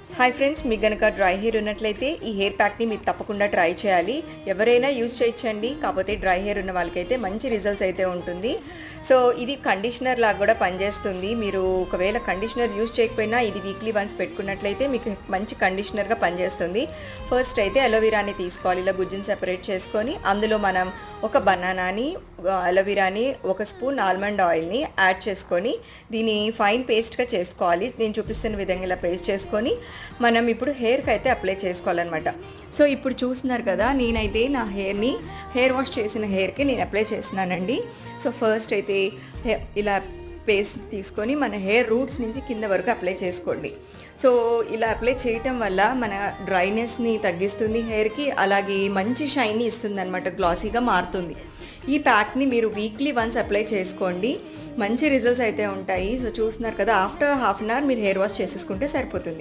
Hi friends, మీకు గనక dry hair ఉన్నట్లయితే ఈ హెయిర్ ప్యాక్ని మీరు తప్పకుండా ట్రై చేయాలి. ఎవరైనా యూజ్ చేయొచ్చండి, కాకపోతే డ్రై హెయిర్ ఉన్న వాళ్ళకైతే మంచి రిజల్ట్స్ అయితే ఉంటుంది. సో ఇది కండిషనర్ లాగా కూడా పనిచేస్తుంది. మీరు ఒకవేళ కండిషనర్ యూజ్ చేయకపోయినా ఇది వీక్లీ వన్స్ పెట్టుకున్నట్లయితే మీకు మంచి కండిషనర్గా పనిచేస్తుంది. ఫస్ట్ అయితే అలోవెరాని తీసుకోవాలి, ఇలా గుజ్జుని సెపరేట్ చేసుకొని అందులో మనం ఒక బనానాని, అలోవెరాని, ఒక స్పూన్ ఆల్మండ్ ఆయిల్ని యాడ్ చేసుకొని దీన్ని ఫైన్ పేస్ట్గా చేసుకోవాలి. నేను చూపిస్తున్న విధంగా ఇలా పేస్ట్ చేసుకొని మనం ఇప్పుడు హెయిర్కి అయితే అప్లై చేసుకోవాలన్నమాట. సో ఇప్పుడు చూస్తున్నారు కదా, నేనైతే నా హెయిర్ వాష్ చేసిన హెయిర్కి నేను అప్లై చేస్తున్నానండి. సో ఫస్ట్ అయితే ఇలా పేస్ట్ తీసుకొని మన హెయిర్ రూట్స్ నుంచి కింద వరకు అప్లై చేసుకోండి. సో ఇలా అప్లై చేయటం వల్ల మన డ్రైనెస్ని తగ్గిస్తుంది హెయిర్కి, అలాగే మంచి షైన్ని ఇస్తుంది అనమాట, గ్లాసీగా మారుతుంది. ఈ ప్యాక్ని మీరు వీక్లీ వన్స్ అప్లై చేసుకోండి, మంచి రిజల్ట్స్ అయితే ఉంటాయి. సో చూస్తున్నారు కదా, ఆఫ్టర్ హాఫ్ అన్ అవర్ మీరు హెయిర్ వాష్ చేసేసుకుంటే సరిపోతుంది.